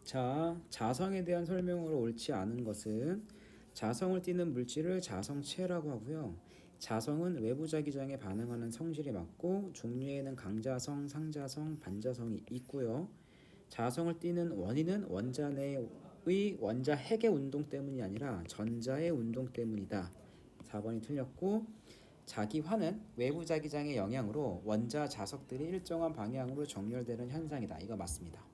자, 자성에 대한 설명으로 옳지 않은 것은 자성을 띠는 물질을 자성체라고 하고요. 자성은 외부 자기장에 반응하는 성질이 맞고 종류에는 강자성, 상자성, 반자성이 있고요. 자성을 띠는 원인은 원자 내의 원자 핵의 운동 때문이 아니라 전자의 운동 때문이다. 4번이 틀렸고 자기화는 외부 자기장의 영향으로 원자 자석들이 일정한 방향으로 정렬되는 현상이다. 이거 맞습니다.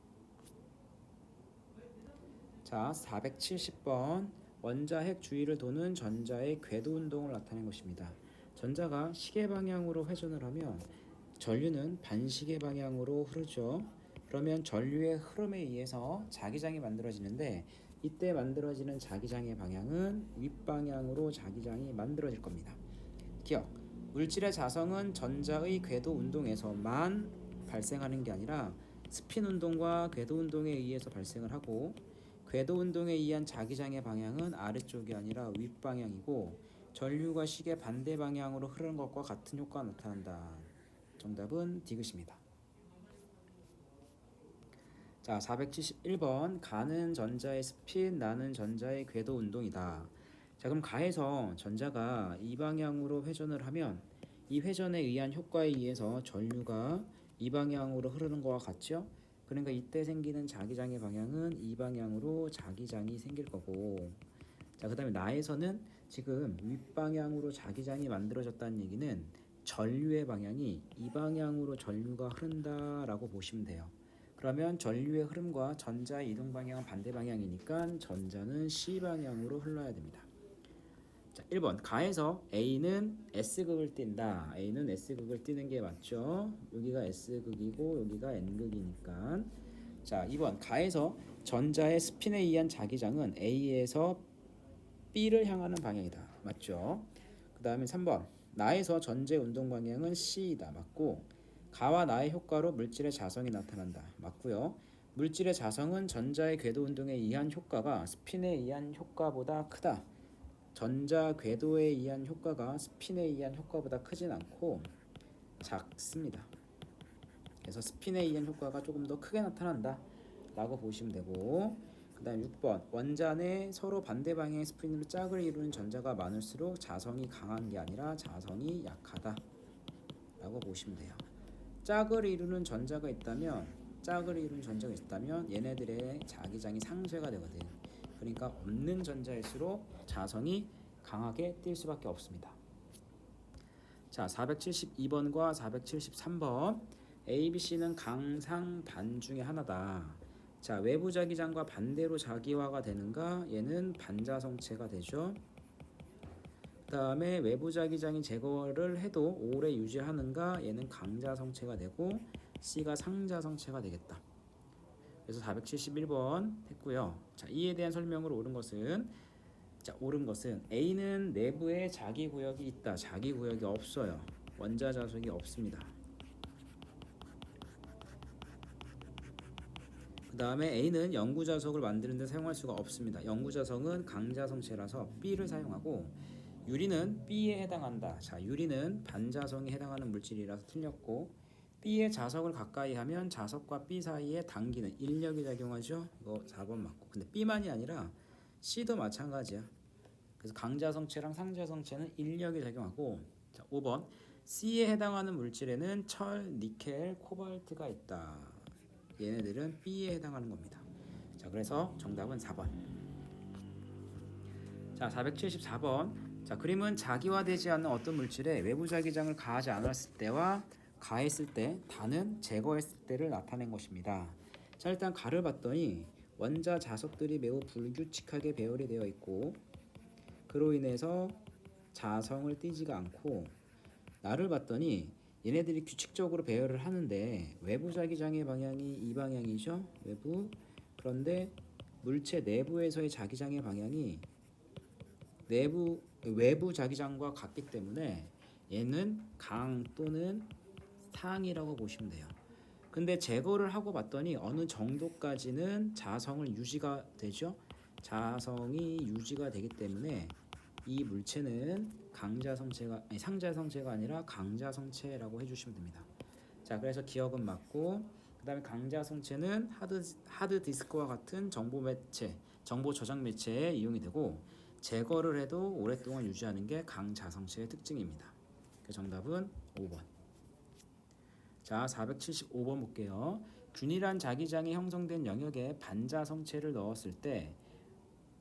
자, 470번 원자 핵 주위를 도는 전자의 궤도 운동을 나타낸 것입니다. 전자가 시계 방향으로 회전을 하면 전류는 반시계 방향으로 흐르죠. 그러면 전류의 흐름에 의해서 자기장이 만들어지는데 이때 만들어지는 자기장의 방향은 윗방향으로 자기장이 만들어질 겁니다. 기억, 물질의 자성은 전자의 궤도 운동에서만 발생하는 게 아니라 스핀 운동과 궤도 운동에 의해서 발생을 하고 궤도 운동에 의한 자기장의 방향은 아래쪽이 아니라 윗방향이고 전류가 시계 반대 방향으로 흐르는 것과 같은 효과가 나타난다. 정답은 디귿입니다. 자, 471번 가는 전자의 스핀, 나는 전자의 궤도 운동이다. 자, 그럼 가에서 전자가 이 방향으로 회전을 하면 이 회전에 의한 효과에 의해서 전류가 이 방향으로 흐르는 것과 같죠? 그러니까 이때 생기는 자기장의 방향은 이 방향으로 자기장이 생길 거고, 자, 그 다음에 나에서는 지금 윗방향으로 자기장이 만들어졌다는 얘기는 전류의 방향이 이 방향으로 전류가 흐른다라고 보시면 돼요. 그러면 전류의 흐름과 전자의 이동 방향은 반대 방향이니까 전자는 C 방향으로 흘러야 됩니다. 자, 1번 가에서 A는 S극을 띈다. A는 S극을 띄는 게 맞죠. 여기가 S극이고 여기가 N극이니까. 자, 2번 가에서 전자의 스핀에 의한 자기장은 A에서 B를 향하는 방향이다. 맞죠? 그 다음에 3번 나에서 전제 운동 방향은 C이다. 맞고 가와 나의 효과로 물질의 자성이 나타난다. 맞고요. 물질의 자성은 전자의 궤도 운동에 의한 효과가 스핀에 의한 효과보다 크다. 전자 궤도에 의한 효과가 스핀에 의한 효과보다 크진 않고 작습니다. 그래서 스핀에 의한 효과가 조금 더 크게 나타난다 라고 보시면 되고, 그 다음 6번 원자 내 서로 반대 방향의 스핀으로 짝을 이루는 전자가 많을수록 자성이 강한 게 아니라 자성이 약하다 라고 보시면 돼요. 짝을 이루는 전자가 있다면 얘네들의 자기장이 상쇄가 되거든. 그러니까 없는 전자일수록 자성이 강하게 뛸 수밖에 없습니다. 자, 472번과 473번 A, B, C는 강상 반 중에 하나다. 자, 외부 자기장과 반대로 자기화가 되는가? 얘는 반자성체가 되죠. 그 다음에 외부 자기장이 제거를 해도 오래 유지하는가? 얘는 강자성체가 되고 C가 상자성체가 되겠다. 그래서 471번 했고요. 자, 이에 대한 설명으로 옳은 것은 A는 내부에 자기 구역이 있다. 자기 구역이 없어요. 원자 자석이 없습니다. 그 다음에 A는 영구 자석을 만드는 데 사용할 수가 없습니다. 영구 자석은 강자성체라서 B를 사용하고 유리는 B에 해당한다. 자, 유리는 반자성에 해당하는 물질이라서 틀렸고 B의 자석을 가까이 하면 자석과 B 사이에 당기는 인력이 작용하죠. 이거 4번 맞고. 근데 B만이 아니라 C도 마찬가지야. 그래서 강자성체랑 상자성체는 인력이 작용하고, 자, 5번 C에 해당하는 물질에는 철, 니켈, 코발트가 있다. 얘네들은 B에 해당하는 겁니다. 자, 그래서 정답은 4번. 자, 474번. 자, 그림은 자기화되지 않는 어떤 물질에 외부 자기장을 가하지 않았을 때와 가했을 때, 다는 제거했을 때를 나타낸 것입니다. 자, 일단 가를 봤더니 원자 자석들이 매우 불규칙하게 배열이 되어 있고 그로 인해서 자성을 띠지가 않고, 나를 봤더니 얘네들이 규칙적으로 배열을 하는데 외부 자기장의 방향이 이 방향이죠. 그런데 물체 내부에서의 자기장의 방향이 외부 자기장과 같기 때문에 얘는 강 또는 상이라고 보시면 돼요. 근데 제거를 하고 봤더니 어느 정도까지는 자성을 유지가 되죠. 자성이 유지가 되기 때문에 이 물체는 상자성체가 아니라 강자성체라고 해주시면 됩니다. 자, 그래서 기억은 맞고, 그 다음에 강자성체는 하드 디스크와 같은 정보 매체, 정보 저장 매체에 이용이 되고 제거를 해도 오랫동안 유지하는 게 강자성체의 특징입니다. 그 정답은 5번. 자, 475번 볼게요. 균일한 자기장이 형성된 영역에 반자성체를 넣었을 때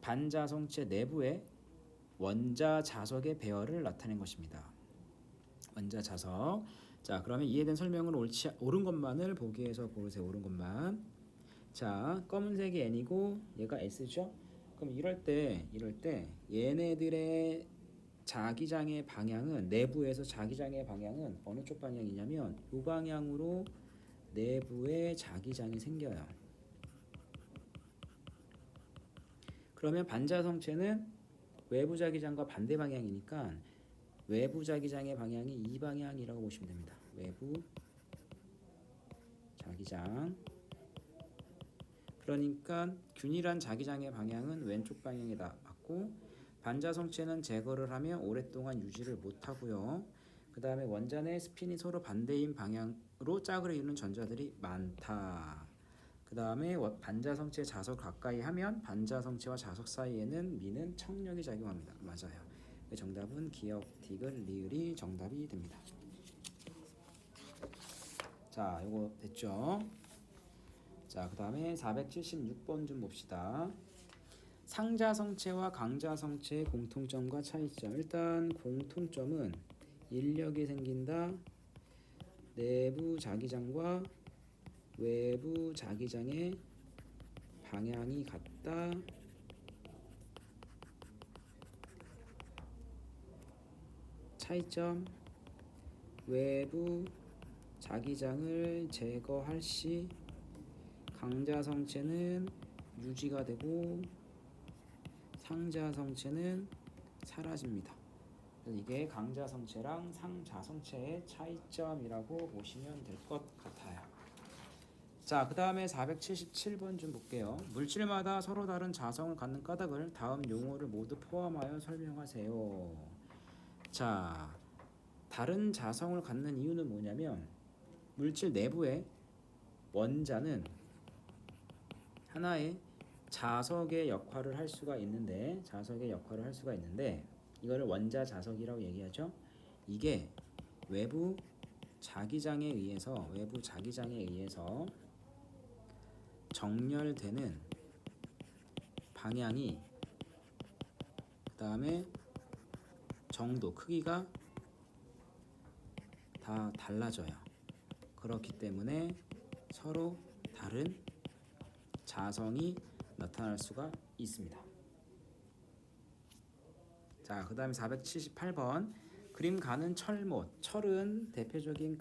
반자성체 내부에 원자 자석의 배열을 나타낸 것입니다. 원자 자석. 자, 그러면 이해된 설명은 옳은 것만을 보기 위해서 고르세요. 옳은 것만. 자, 검은색이 N이고 얘가 S죠? 그럼 이럴 때 얘네들의 자기장의 방향은 내부에서 자기장의 방향은 어느 쪽 방향이냐면 이 방향으로 내부에 자기장이 생겨요. 그러면 반자성체는 외부 자기장과 반대 방향이니까 외부 자기장의 방향이 이 방향이라고 보시면 됩니다. 외부 자기장. 그러니까 균일한 자기장의 방향은 왼쪽 방향이다. 맞고 반자성체는 제거를 하면 오랫동안 유지를 못하고요. 그 다음에 원자 내 스핀이 서로 반대인 방향으로 짝을 이루는 전자들이 많다. 그 다음에 반자성체 자석 가까이 하면 반자성체와 자석 사이에는 미는 청력이 작용합니다. 맞아요. 정답은 기역, 디귿, 리을이 정답이 됩니다. 자, 요거 됐죠? 자, 그 다음에 476번 좀 봅시다. 상자성체와 강자성체의 공통점과 차이점. 일단 공통점은 인력이 생긴다. 내부 자기장과 외부 자기장의 방향이 같다. 차이점, 외부 자기장을 제거할 시 강자성체는 유지가 되고 상자성체는 사라집니다. 이게 강자성체랑 상자성체의 차이점이라고 보시면 될 것 같아요. 자, 그 다음에 477번 좀 볼게요. 물질마다 서로 다른 자성을 갖는 까닭을 다음 용어를 모두 포함하여 설명하세요. 자, 다른 자성을 갖는 이유는 뭐냐면 물질 내부에 원자는 하나의 자석의 역할을 할 수가 있는데 이거를 원자 자석이라고 얘기하죠. 이게 외부 자기장에 의해서 정렬되는 방향이 그 다음에 정도, 크기가 다 달라져요. 그렇기 때문에 서로 다른 자성이 나타날 수가 있습니다. 자, 그 다음에 478번 그림 가는 철못. 철은 대표적인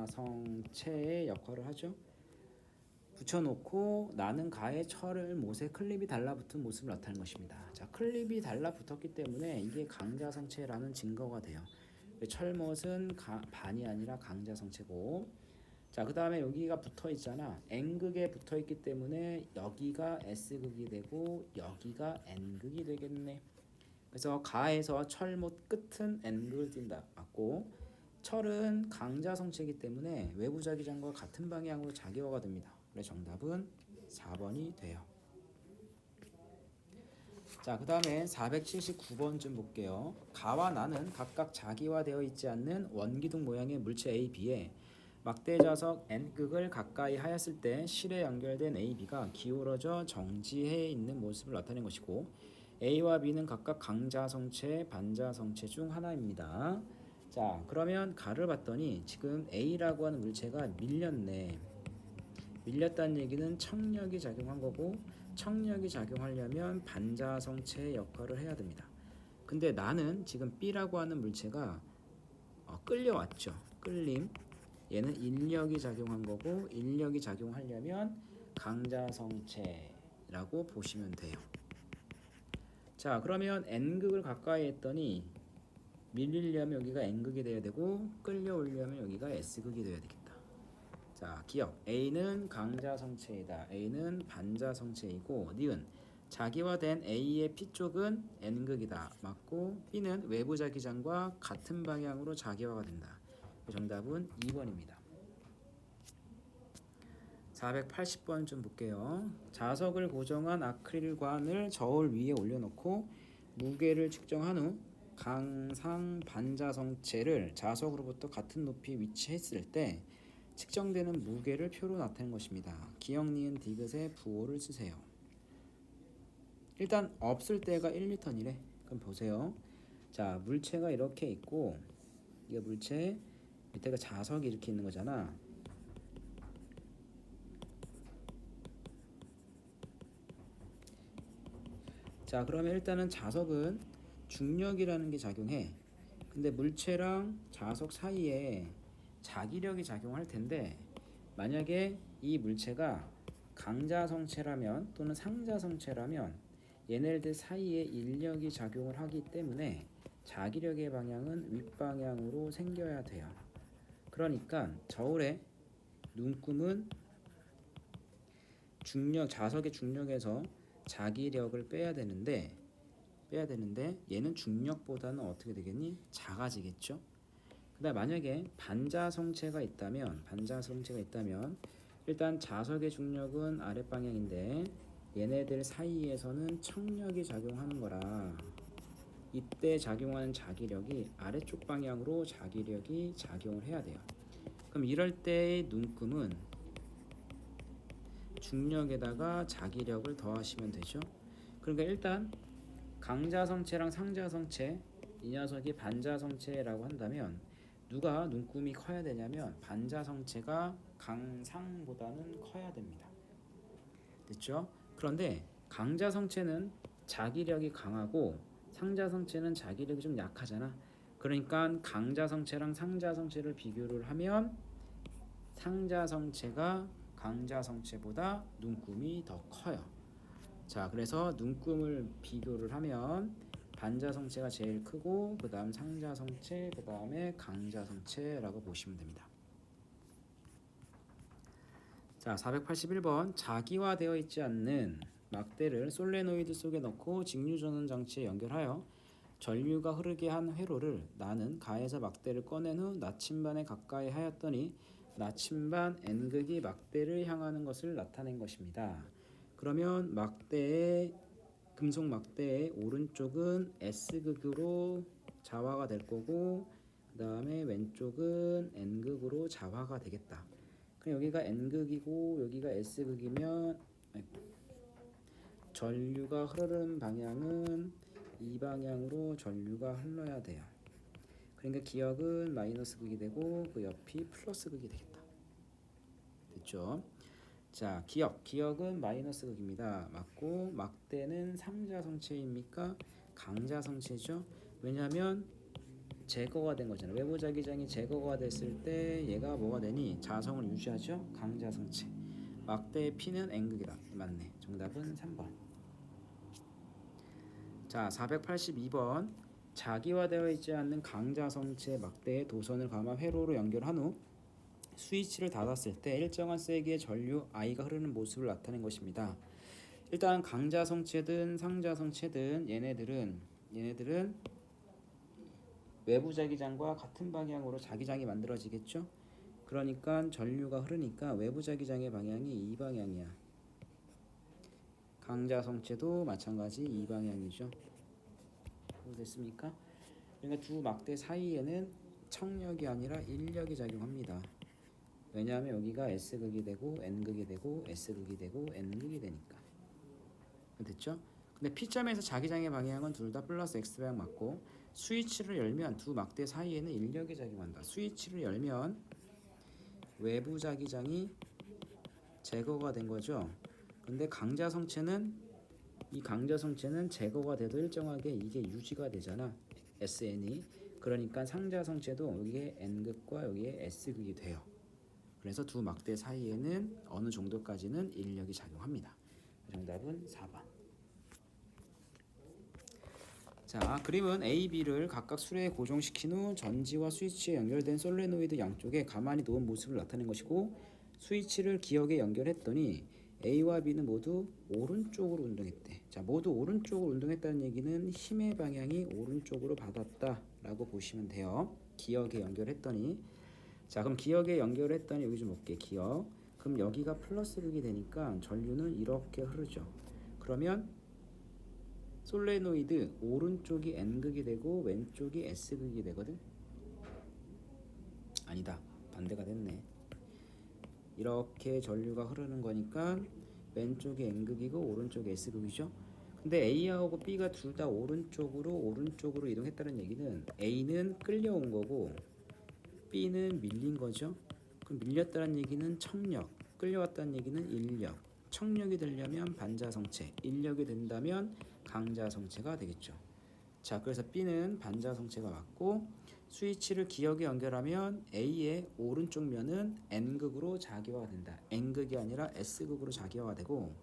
강자성체의 역할을 하죠. 붙여놓고 나는 가에 철을 못에 클립이 달라붙은 모습을 나타내는 것입니다. 자, 클립이 달라붙었기 때문에 이게 강자성체라는 증거가 돼요. 철못은 반이 아니라 강자성체고, 자, 그 다음에 여기가 붙어 있잖아. N극에 붙어 있기 때문에 여기가 S극이 되고 여기가 N극이 되겠네. 그래서 가에서 철못 끝은 N극을 띈다. 맞고, 철은 강자성체이기 때문에 외부 자기장과 같은 방향으로 자기화가 됩니다. 그래서 정답은 4번이 돼요. 자, 그 다음에 479번 좀 볼게요. 가와 나는 각각 자기화되어 있지 않는 원기둥 모양의 물체 A, B에 막대자석 N극을 가까이 하였을 때 실에 연결된 A, B가 기울어져 정지해 있는 모습을 나타낸 것이고, A와 B는 각각 강자성체, 반자성체 중 하나입니다. 자, 그러면 가를 봤더니 지금 A라고 하는 물체가 밀렸네. 밀렸다는 얘기는 청력이 작용한 거고, 청력이 작용하려면 반자성체의 역할을 해야 됩니다. 근데 나는 지금 B라고 하는 물체가 끌려왔죠. 끌림. 얘는 인력이 작용한 거고, 인력이 작용하려면 강자성체라고 보시면 돼요. 자, 그러면 N극을 가까이 했더니 밀리려면 여기가 N극이 돼야 되고 끌려오려면 여기가 S극이 돼야 되겠다. 자, 기억. A는 강자성체이다. A는 반자성체이고, 니은 자기화된 A의 P쪽은 N극이다. 맞고, B는 외부 자기장과 같은 방향으로 자기화가 된다. 정답은 2번입니다. 480번 좀 볼게요. 자석을 고정한 아크릴관을 저울 위에 올려놓고 무게를 측정한 후 강상 반자성체를 자석으로부터 같은 높이에 위치했을 때 측정되는 무게를 표로 나타낸 것입니다. 기역 니은 디귿에 부호를 쓰세요. 일단 없을 때가 1N이래. 그럼 보세요. 자, 물체가 이렇게 있고 이게 물체 밑에가 자석이 이렇게 있는 거잖아. 자, 그러면 일단은 자석은 중력이라는 게 작용해. 근데 물체랑 자석 사이에 자기력이 작용할 텐데 만약에 이 물체가 강자성체라면 또는 상자성체라면 얘네들 사이에 인력이 작용을 하기 때문에 자기력의 방향은 윗방향으로 생겨야 돼요. 그러니까 저울의 눈금은 중력, 자석의 중력에서 자기력을 빼야 되는데 얘는 중력보다는 어떻게 되겠니? 작아지겠죠. 그다음 만약에 반자성체가 있다면 일단 자석의 중력은 아랫방향인데 얘네들 사이에서는 청력이 작용하는 거라 이때 작용하는 자기력이 아래쪽 방향으로 자기력이 작용을 해야 돼요. 그럼 이럴 때의 눈금은 중력에다가 자기력을 더하시면 되죠. 그러니까 일단 강자성체랑 상자성체 이 녀석이 반자성체라고 한다면 누가 눈금이 커야 되냐면 반자성체가 강상보다는 커야 됩니다. 됐죠? 그런데 강자성체는 자기력이 강하고 상자성체는 자기력이 좀 약하잖아. 그러니까 강자성체랑 상자성체를 비교를 하면 상자성체가 강자성체보다 눈금이 더 커요. 자, 그래서 눈금을 비교를 하면 반자성체가 제일 크고 그 다음 상자성체, 그 다음에 강자성체라고 보시면 됩니다. 자, 481번 자기화되어 있지 않는 막대를 솔레노이드 속에 넣고 직류전원 장치에 연결하여 전류가 흐르게 한 회로를 나는 가에서 막대를 꺼낸 후 나침반에 가까이 하였더니 나침반 N극이 막대를 향하는 것을 나타낸 것입니다. 그러면 금속 막대의 오른쪽은 S극으로 자화가 될 거고 그 다음에 왼쪽은 N극으로 자화가 되겠다. 그럼 여기가 N극이고 여기가 S극이면 전류가 흐르는 방향은 이 방향으로 전류가 흘러야 돼요. 그러니까 기역은 마이너스 극이 되고 그 옆이 플러스 극이 되겠다. 됐죠? 자, 기역은 마이너스 극입니다. 맞고 막대는 상자성체입니까? 강자성체죠. 왜냐하면 제거가 된 거잖아요. 외부 자기장이 제거가 됐을 때 얘가 뭐가 되니? 자성을 유지하죠. 강자성체. 막대의 P는 N극이다. 맞네. 정답은 3번. 자, 482번 자기화되어 있지 않는 강자성체 막대에 도선을 감아 회로로 연결한 후 스위치를 닫았을 때 일정한 세기의 전류 I가 흐르는 모습을 나타낸 것입니다. 일단 강자성체든 상자성체든 얘네들은 외부 자기장과 같은 방향으로 자기장이 만들어지겠죠. 그러니까 전류가 흐르니까 외부 자기장의 방향이 이 방향이야. 강자성체도 마찬가지 이 방향이죠. 됐습니까? 그러니까 두 막대 사이에는 청력이 아니라 인력이 작용합니다. 왜냐하면 여기가 S극이 되고 N극이 되고 S극이 되고 N극이 되니까. 됐죠? 근데 P점에서 자기장의 방향은 둘 다 플러스 X방향 맞고 스위치를 열면 두 막대 사이에는 인력이 작용한다. 스위치를 열면 외부 자기장이 제거가 된 거죠. 근데 이 강자성체는 제거가 돼도 일정하게 이게 유지가 되잖아. SN이. 그러니까 상자성체도 여기에 N극과 여기에 S극이 돼요. 그래서 두 막대 사이에는 어느 정도까지는 인력이 작용합니다. 정답은 4번. 자, 그림은 A, B를 각각 수레에 고정시킨 후 전지와 스위치에 연결된 솔레노이드 양쪽에 가만히 놓은 모습을 나타낸 것이고 스위치를 기역에 연결했더니 A와 B는 모두 오른쪽으로 운동했대. 자, 모두 오른쪽으로 운동했다는 얘기는 힘의 방향이 오른쪽으로 받았다라고 보시면 돼요. 기역에 연결했더니 자, 그럼 기역에 연결했더니 여기 좀 볼게. 기역 그럼 여기가 플러스 극이 되니까 전류는 이렇게 흐르죠. 그러면 솔레노이드 오른쪽이 N극이 되고 왼쪽이 S극이 되거든. 아니다, 반대가 됐네. 이렇게 전류가 흐르는 거니까 왼쪽이 N극이고 오른쪽이 S극이죠. 근데 A하고 B가 둘 다 오른쪽으로 이동했다는 얘기는 A는 끌려온 거고 B는 밀린 거죠. 그럼 밀렸다는 얘기는 척력, 끌려왔다는 얘기는 인력. 척력이 되려면 반자성체, 인력이 된다면 강자성체가 되겠죠. 자, 그래서 B는 반자성체가 맞고 스위치를 기역에 연결하면 A의 오른쪽 면은 N극으로 자기화가 된다. N극이 아니라 S극으로 자기화가 되고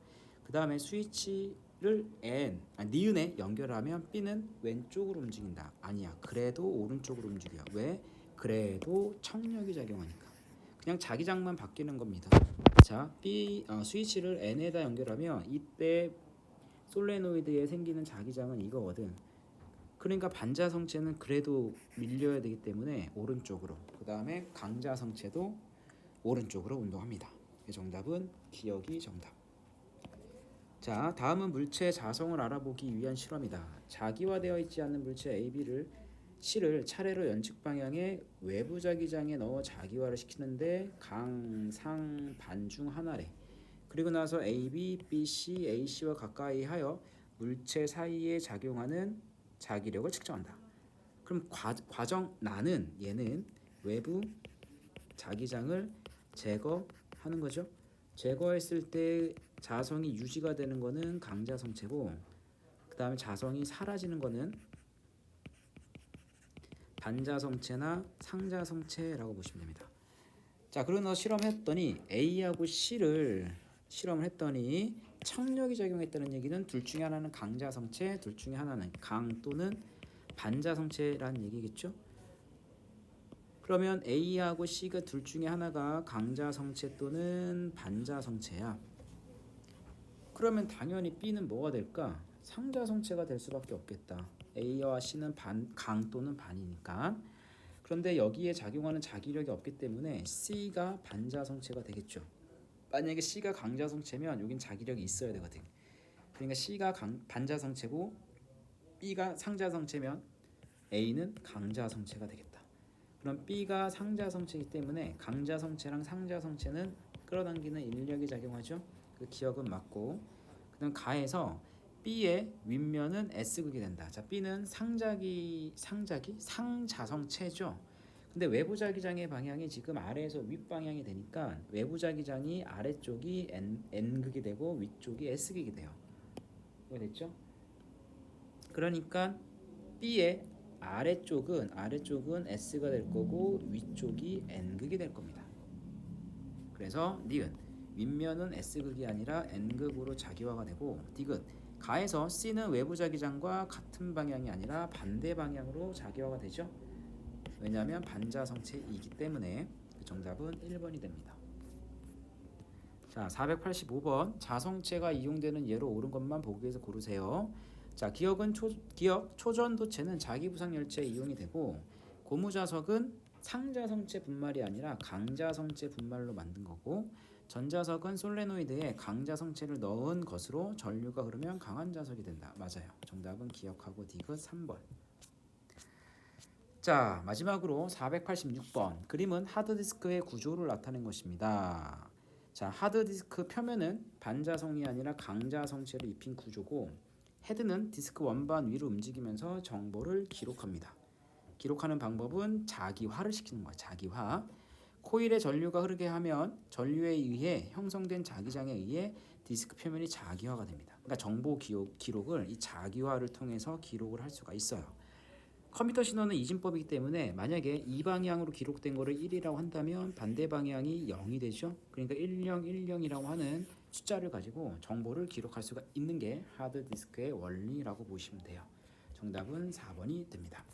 그 다음에 스위치를 니은에 연결하면 B는 왼쪽으로 움직인다. 아니야, 그래도 오른쪽으로 움직여. 왜? 그래도 척력이 작용하니까. 그냥 자기장만 바뀌는 겁니다. 자, 스위치를 N에다 연결하면 이때 솔레노이드에 생기는 자기장은 이거거든. 그러니까 반자성체는 그래도 밀려야 되기 때문에 오른쪽으로, 그 다음에 강자성체도 오른쪽으로 운동합니다. 정답은 기역이 정답. 자, 다음은 물체 자성을 알아보기 위한 실험이다. 자기화되어 있지 않는 물체 C를 차례로 연측 방향의 외부 자기장에 넣어 자기화를 시키는데 강, 상, 반 중 하나래. 그리고 나서 AB, BC, AC와 가까이 하여 물체 사이에 작용하는 자기력을 측정한다. 그럼 과정 나는 얘는 외부 자기장을 제거하는 거죠. 제거했을 때 자성이 유지가 되는 거는 강자성체고 그 다음에 자성이 사라지는 거는 반자성체나 상자성체라고 보시면 됩니다. 자, 그러고 나서 실험했더니 A하고 C를 실험을 했더니 척력이 작용했다는 얘기는 둘 중에 하나는 강자성체, 둘 중에 하나는 강 또는 반자성체라는 얘기겠죠. 그러면 A하고 C가 둘 중에 하나가 강자성체 또는 반자성체야. 그러면 당연히 B는 뭐가 될까? 상자성체가 될 수밖에 없겠다. A와 C는 강 또는 반이니까. 그런데 여기에 작용하는 자기력이 없기 때문에 C가 반자성체가 되겠죠. 만약에 C가 강자성체면 여긴 자기력이 있어야 되거든. 그러니까 C가 반자성체고 B가 상자성체면 A는 강자성체가 되겠다. 그럼 B가 상자성체이기 때문에 강자성체랑 상자성체는 끌어당기는 인력이 작용하죠. 그 기억은 맞고 그다음 가에서 B의 윗면은 S극이 된다. 자, B는 상자성체죠. 근데 외부 자기장의 방향이 지금 아래에서 윗 방향이 되니까 외부 자기장이 아래쪽이 N극이 되고 위쪽이 S극이 돼요. 이거 됐죠? 그러니까 B의 아래쪽은 S가 될 거고 위쪽이 N극이 될 겁니다. 그래서 니은 윗면은 S극이 아니라 N극으로 자기화가 되고 디귿 가에서 C는 외부 자기장과 같은 방향이 아니라 반대 방향으로 자기화가 되죠. 왜냐하면 반자성체이기 때문에 정답은 1번이 됩니다. 자, 485번 자성체가 이용되는 예로 옳은 것만 보기에서 고르세요. 자, 기역 초전도체는 자기부상열체에 이용이 되고 고무자석은 상자성체 분말이 아니라 강자성체 분말로 만든 거고 전자석은 솔레노이드에 강자성체를 넣은 것으로 전류가 흐르면 강한 자석이 된다. 맞아요. 정답은 기억하고 디귿 3번. 자, 마지막으로 486번 그림은 하드디스크의 구조를 나타낸 것입니다. 자, 하드디스크 표면은 반자성이 아니라 강자성체를 입힌 구조고 헤드는 디스크 원반 위로 움직이면서 정보를 기록합니다. 기록하는 방법은 자기화를 시키는 거야. 자기화. 코일에 전류가 흐르게 하면 전류에 의해 형성된 자기장에 의해 디스크 표면이 자기화가 됩니다. 그러니까 정보 기록을 이 자기화를 통해서 기록을 할 수가 있어요. 컴퓨터 신호는 이진법이기 때문에 만약에 이 방향으로 기록된 거를 1이라고 한다면 반대 방향이 0이 되죠. 그러니까 1010이라고 하는 숫자를 가지고 정보를 기록할 수가 있는 게 하드디스크의 원리라고 보시면 돼요. 정답은 4번이 됩니다.